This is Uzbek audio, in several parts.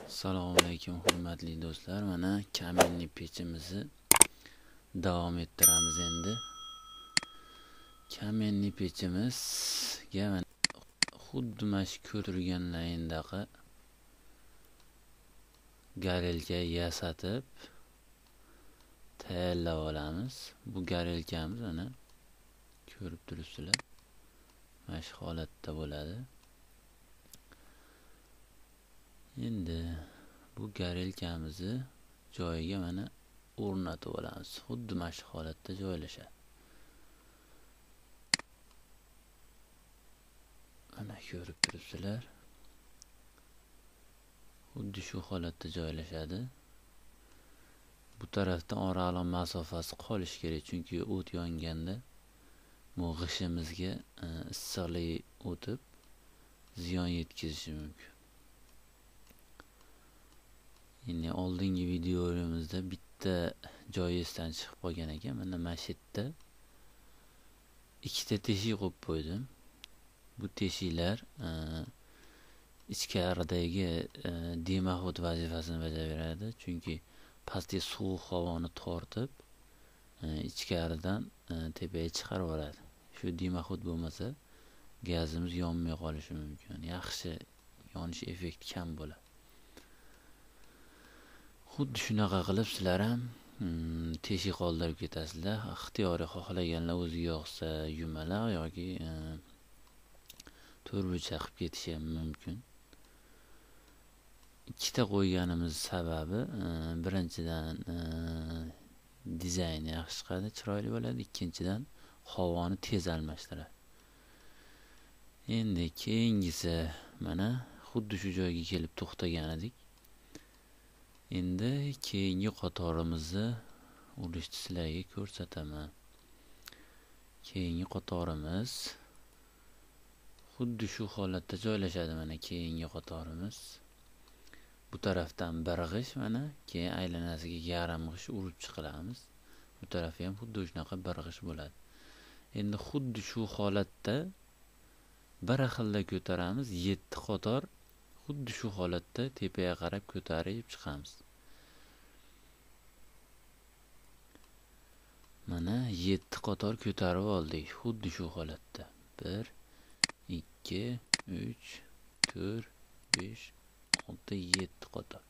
Assalomu alaykum hurmatli do'stlar. Mana kamenli pechimizni davom ettiramiz endi. Kamenli pechimizga mana xuddi mana shu ko'rgan layndagi garelka yasatib tayyorlab olamiz. Bu garelkamiz mana ko'rib turibsizlar. Mana shu holatda bo'ladi. Endi bu garelkamizni joyiga mana o'rnatib olamiz. Xuddi mana shu holatda joylashadi. Mana ko'rib turibsizlar. Xuddi shu holatda joylashadi. Bu tarafdan oraliq masofasi qolish kerak, chunki o't yonganda bu g'ishimizga issiqlik o'tib ziyon yetkazishi mumkin. Endi oldingi videomizda bitta joyi esdan chiqib qolgan ekan. Mana shu yerda ikkita teshik qo'yib qo'ydim. Bu teshiklar ichkaridagi dimoxod vazifasini bajaradi, chunki pastki sovuq havoni tortib ichkaridan tepaga chiqarib yuboradi. Shu dimoxod bo'lmasa gazimiz yonmay qolishi mumkin. Yaxshi yonish effekti kam bo'ladi. Xuddi shunaqa qilib sizlar ham teshik qoldirib ketasizlar. Ixtiyoriy xohlaganlar o'zi yoqsa yumaloq yoki to'rtburchak qilib ketishi ham mumkin. Ikkita qo'yganimiz sababi birinchidan dizayni yaxshi chiqadi, chiroyli bo'ladi. Ikkinchidan havoni tez almashtiradi. Endi keyingisi mana xuddi shu joyga kelib to'xtagan edik. Endi keyingi qatorimizni urishni sizlarga ko'rsataman. Keyingi qatorimiz xuddi shu holatda joylashadi. Mana keyingi qatorimiz bu tarafdan bir g'ish, mana keyin aylanasiga yarim g'ish urib chiqilamiz. Bu tarafi ham xuddi shunaqa bir g'ish bo'ladi. Endi xuddi shu holatda bir xilda ko'taramiz. 7 qator xuddi shu holatda tepaga qarab ko'tarib chiqamiz. Mana 7 qator ko'tarib oldik. Xuddi shu holatda. 1 2 3 4 5 6 7 qator.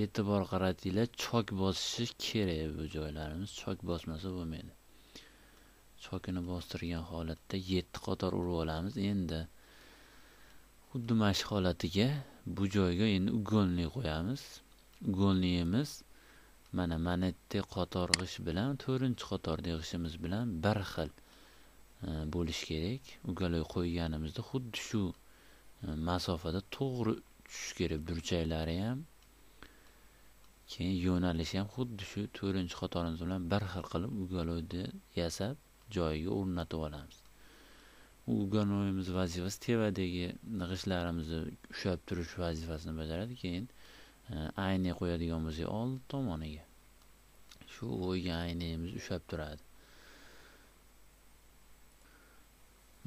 E'tibor qaratinglar, chok bosishi kerak bu joylarimiz. Chok bosmasa bo'lmaydi. Chokini bostirgan holatda 7 qator urib olamiz. Endi xuddi mana shu holatiga bu joyga endi ugonlik qo'yamiz. Ugonligimiz mana bitta qator g'ish bilan 4-qatorda g'ishimiz bilan bir xil bo'lish kerak. Ugonlik qo'yganimizda xuddi shu masofada to'g'ri tushish kerak. Burchaklari ham, keyin yo'nalishi ham xuddi shu 4-qatorimiz bilan bir xil qilib ugonlikni yasab joyiga o'rnatib olamiz. Ugonligimiz vazifasi tevadagi g'ishlarimizni ushlab turish vazifasini bajaradi. Keyin ayni qo'yadigan bo'lsak old tomoniga shu qo'ygan aynimiz ushlab turadi.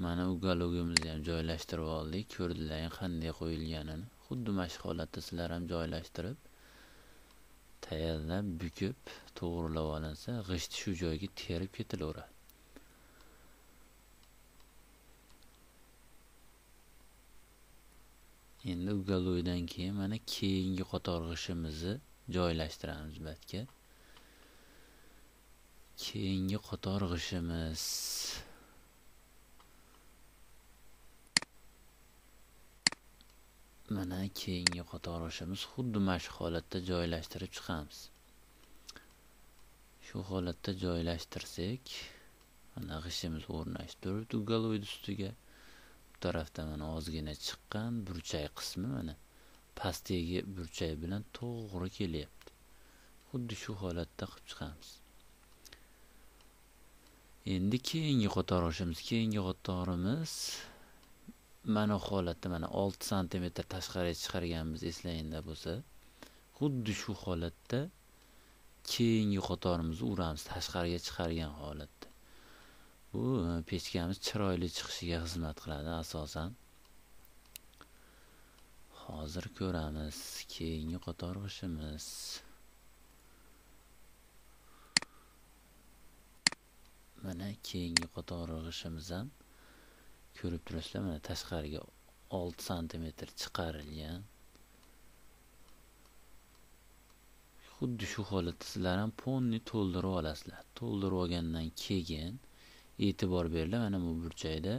Mana ugonligimizni ham joylashtirib oldik. Ko'rdilar qanday qo'yilganini. Xuddi mana shu holatda sizlar ham joylashtirib tayyorlab, bukib, to'g'rilab olinsa, g'isht shu joyga terib ketilaveradi. Endi ugonlikdan keyin mana keyingi qator g'ishimizni joylashtiramiz batga. Keyingi qator g'ishimiz mana keyingi qator g'ishimiz xuddi mana shu holatda joylashtirib chiqamiz. Shu holatda joylashtirsak, mana g'ishimiz o'rnashib turibdi ugonlik ustiga. Bu tarafdan mana ozgina chiqqan burchak qismi mana pastdagi burchak bilan to'g'ri kelyapti. Xuddi shu holatda qilib chiqamiz. Endi keyingi qator g'ishimiz, keyingi qatorimiz mana holatda mana 6 sm tashqariga chiqarganmiz, eslaganda bo'lsa, xuddi shu holatda keyingi qatorimizni uramiz, tashqariga chiqargan holatda. Bu pechkamiz chiroyli chiqishiga xizmat qiladi asosan. hozir ko'ramiz. Keyingi qator g'ishimiz. Mana keyingi qator g'ishimiz ham ko'rib turasizlar, mana tashqariga 6 sm chiqarilgan. Xuddi shu holatda sizlar ham ponni to'ldirib olasizlar. To'ldirib olgandan keyin e'tibor beringlar, mana bu burchakda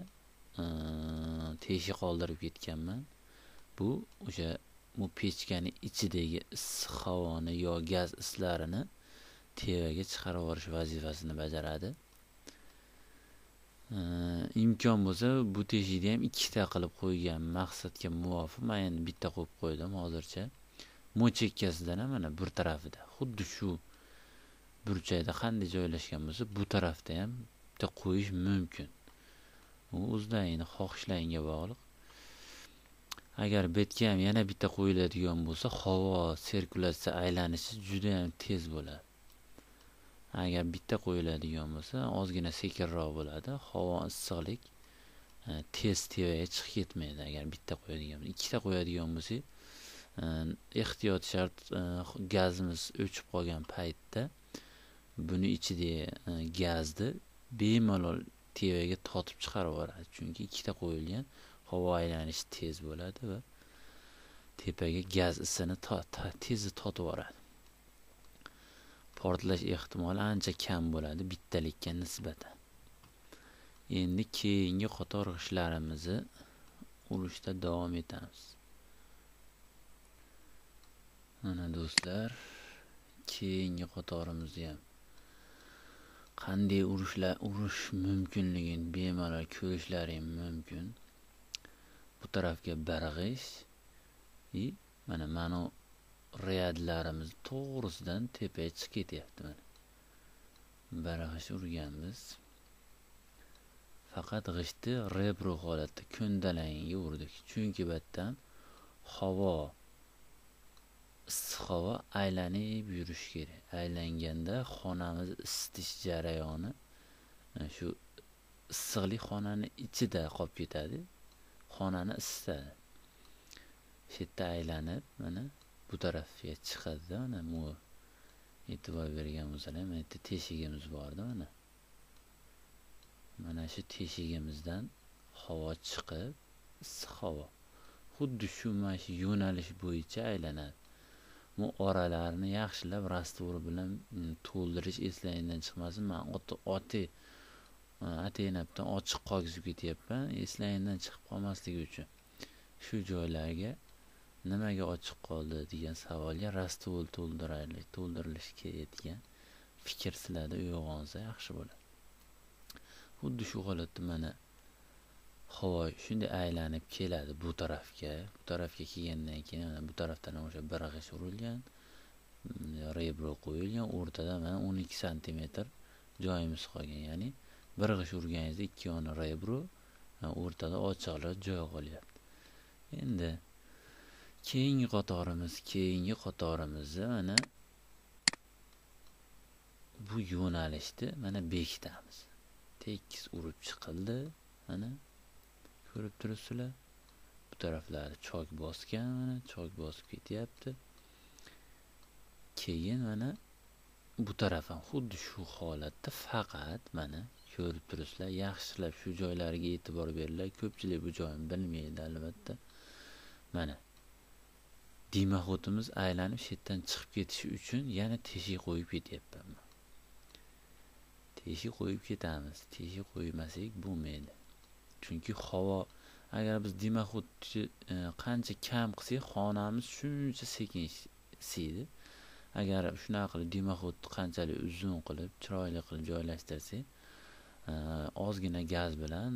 teshik qoldirib ketganman. Bu o'sha bu pechkani ichidagi issiq havoni yo gaz islarini tevaga chiqarib yuborish vazifasini bajaradi. Imkon bo'lsa bu teshikni ham ikkita qilib qo'ygan, maqsadga muvofiq. Men endi bitta qo'yib qo'ydim hozircha. Moch chekkasidan ham mana bir tarafida, xuddi shu burchakda qanday joylashgan bo'lsa, bu tarafda ham bitta qo'yish mumkin. U o'zlaringning xohishlaringga bog'liq. Agar betga ham yana bitta qo'yiladigan bo'lsa, havo sirkulyatsiya aylanishi juda ham tez bo'ladi. Agar bitta qo'yiladigan bo'lsa, ozgina sekinroq bo'ladi. Havo issiqlik tez tevaga chiqib ketmaydi. Agar bitta qo'yadigan bo'lsa, ikkita qo'yadigan bo'lsa, ehtiyot shart gazimiz o'chib qolgan paytda buni ichidagi gazni bemalol tevaga tortib chiqarib yuboradi. Chunki ikkita qo'yilgan, havo aylanishi tez bo'ladi va tepaga gaz isini tez tortib yuboradi. Portlash ehtimoli ancha kam bo'ladi bittalikka nisbatan. Endi keyingi qator g'ishlarimizni urishda davom etamiz. Mana do'stlar, keyingi qatorimizni ham qanday urish mumkinligini bemalol ko'rishlaring mumkin. Bu tarafga bir g'ish, mana riyadlarimiz to'g'risidan tepaga chiqib ketyapti. Mana bir g'ish urganmiz. Faqat g'ishni rebro holatda ko'ndalangiga urdik. Chunki bu yerdan havo, issiq havo aylanib yurish kerak. Aylanganda xonamiz isitish jarayoni shu issiqlik xonani ichida qolib ketadi. Xonani isitadi. Shu yerda aylanib mana bu tarafga chiqadi. Mana bu e'tibor bergan bo'lsalar, mana yerda teshigimiz bordi. Mana shu teshigimizdan havo chiqib, issiq havo xuddi shu mana shu yo'nalish bo'yicha aylanadi. Bu oralarni yaxshilab rastvor bilan to'ldirish eslangdan chiqmasin. Men ataynabdan ochiq qolgizib ketyapman, eslangdan chiqib qolmasligi uchun. Shu joylarga nimaga ochiq qoldi degan savolga rastvor to'ldirilishi kerak degan fikr sizlarda uyg'onsa yaxshi bo'ladi. Xuddi shu holatda mana havo shunday aylanib keladi bu tarafga. Bu tarafga kelgandan keyin mana bu tarafdan o'sha bir g'ish urilgan, rebro qo'yilgan, o'rtada mana 12 sm joyimiz qolgan. Ya'ni bir g'ish urganingizda ikki yoni rebro, o'rtada ochiqlik joy qolyapti. Endi keyingi qatorimizni mana bu yo'nalishda mana bekitamiz. Tekis urib chiqildi. Mana ko'rib turibsizlar. Bu taraflari chok bosgan, mana chok bosib ketyapti. Keyin mana bu taraf ham xuddi shu holatda, faqat mana ko'rib turibsizlar. Yaxshilab shu joylarga e'tibor beringlar. Ko'pchilik bu joyni bilmaydi albatta. Mana dimoxodimiz aylanib shu yerdan chiqib ketishi uchun yana teshik qo'yib ketyapman. Teshik qo'yib ketamiz. Teshik qo'ymasak bo'lmaydi. Chunki havo, agar biz dimoxodni qancha kam qilsak, xonamiz shuncha sekin isiydi. Agar shunaqa qilib dimoxodni qanchalik uzun qilib, chiroyli qilib joylashtirsak, ozgina gaz bilan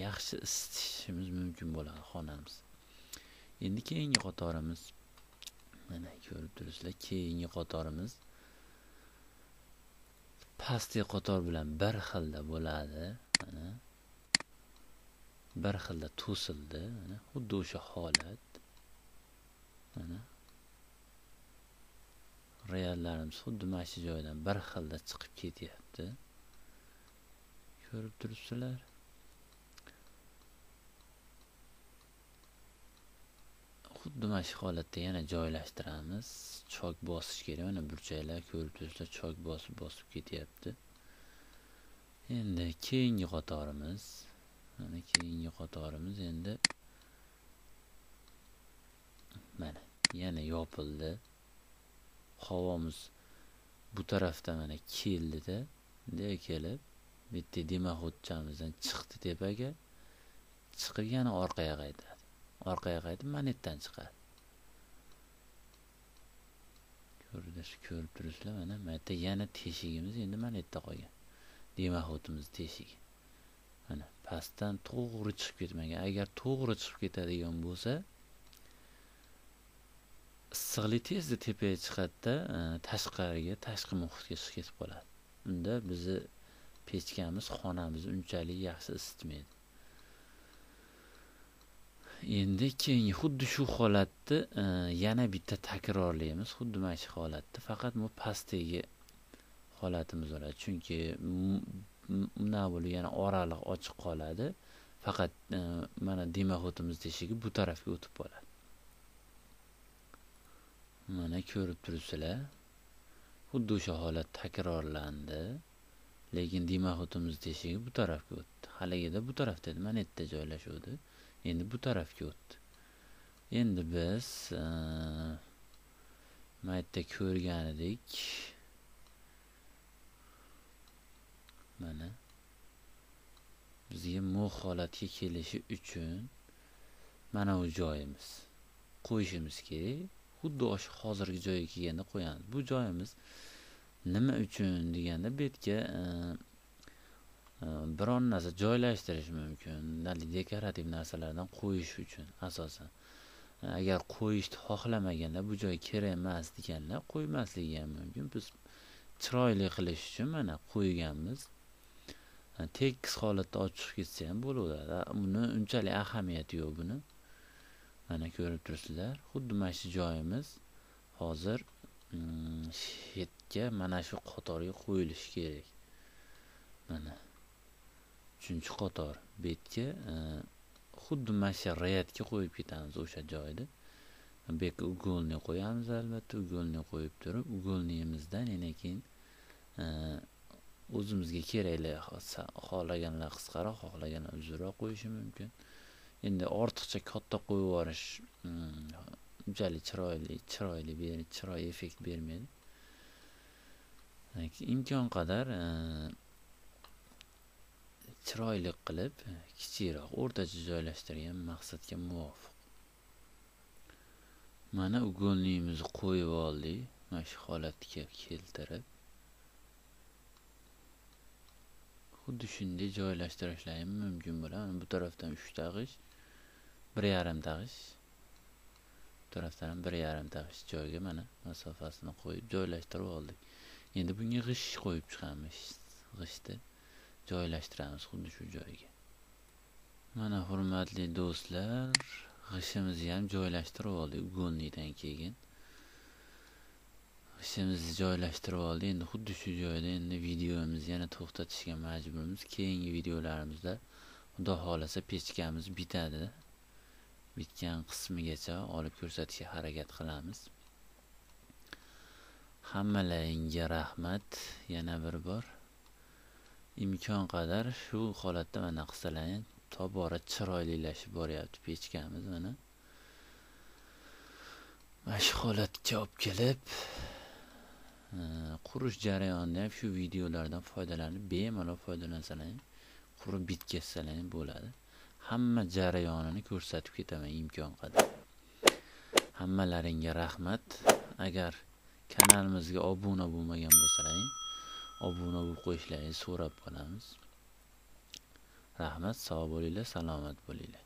yaxshi isitishimiz mumkin bo'ladi xonamiz. Endi keyingi qatorimiz, mana ko'rib turibsizlar, keyingi qatorimiz pastki qator bilan bir xilda bo'ladi. Mana bir xilda to'sildi. Mana xuddi o'sha holat. Mana reallarimiz xuddi mana shu joydan bir xilda chiqib ketyapti. Ko'rib turibsizlar. xuddi mana shu holatda yana joylashtiramiz. Chok bosish kerak. Mana burchaklar ko'rib turibsizlar, chok bosib ketyapti. Endi keyingi qatorimiz, endi mana yana yopildi. Havomiz bu tarafda mana keldi-da, bunday kelib, bitta demaxodchamizdan chiqdi tepaga. Chiqib yana orqaga qaytadi. Orqaga qaytib manetdan chiqadi. Ko'rib turibsizlar, mana bu yerda yana teshigimiz endi manetda qolgan. Demaxodimiz teshigi. Mana pastdan to'g'ri chiqib ketmagan. Agar to'g'ri chiqib ketadigan bo'lsa, issiqlik tezda tepaga chiqadi-da, tashqi muhitga chiqib ketib qoladi. Unda bizni pechkamiz, xonamiz unchalik yaxshi isitmaydi. Endi keyingi xuddi shu holatni yana bitta takrorlaymiz. Xuddi mana shu holatni, faqat bu pastdagi holatimiz bo'ladi. Chunki undan bo'lib yana oraliq ochiq qoladi. Faqat mana demaxodimiz teshigi bu tarafga o'tib qoladi. Mana ko'rib turibsizlar. Xuddi o'sha holat takrorlandi. Lekin demaxodimiz teshigi bu tarafga o'tdi. Haligida bu tarafda edi, manetda joylashuvdi. Endi bu tarafga o'tdi. Endi biz maytda ko'rganidek mana bizga mo'q holatga kelishi uchun mana bu joyimiz qo'yishimiz kerak. Xuddi o'sha hozirgi joyiga kelganda qo'yamiz. Bu joyimiz nima uchun deganda, bu yerga biron narsa joylashtirish mumkin. Dekorativ narsalardan qo'yish uchun asosan. Agar qo'yishni xohlamaganlar, bu joy kerak emas deganlar qo'ymasligi ham mumkin. Biz chiroyli qilish uchun mana qo'yganmiz. Tekis holatda ochib ketsa ham bo'laveradi. Buni unchalik ahamiyati yo'q buni. Mana ko'rib turibsizlar. Xuddi mana shu joyimiz hozir shetga mana shu qatorga qo'yilishi kerak. Mana 3-qator betga xuddi mana shu rayatga qo'yib ketamiz o'sha joyda. Bekka ugolni qo'yamiz albatta. Ugolni qo'yib turib, ugolnimizdan yana keyin o'zimizga kerakli xohlaganlar qisqaroq, xohlaganlar uzunroq qo'yishi mumkin. Endi ortiqcha katta qo'yib yuborish unchalik chiroyli effekt bermaydi. Imkon qadar chiroyli qilib, kichikroq, o'rtacha joylashtirgan maqsadga muvofiq. Mana ugolnimizni qo'yib oldik. Mana shu holatga keltirib, xuddi shunday joylashtirishlar ham mumkin bo'ladi. Bu tarafdan 3 ta g'ish, 1,5 ta g'ish, bu tarafdan ham 1,5 ta g'ish joyga mana masofasini qo'yib joylashtirib oldik. Endi bunga g'ish qo'yib chiqamiz. G'ishni joylashtiramiz xuddi shu joyga. Mana hurmatli do'stlar, g'ishimizni ham joylashtirib oldik ugolnidan keyin. G'ishimizni joylashtirib oldik. Endi xuddi shu joyda endi videomizni yana to'xtatishga majburmiz. Keyingi videolarimizda Xudo xolasa pechkamiz bitadi. Bitgan qismigacha olib ko'rsatishga harakat qilamiz. Hammalaringga rahmat. Yana bir bor imkon qadar shu holatda mana qilsalaring tobora chiroylilashib boryapti pechkamiz. Mana shu holatga olib kelib, qurish jarayonida ham shu videolardan foydalanib, bemalol foydalansalar, qurib bitkazsalar bo'ladi. Hamma jarayonini ko'rsatib ketaman imkon qadar. Hammalaringga rahmat. Agar kanalimizga obuna bo'lmagan bo'lsalaring, obuna bo'lib qo'yishlaringizni so'rab qolamiz. Rahmat, sog' bo'linglar, salomat bo'linglar.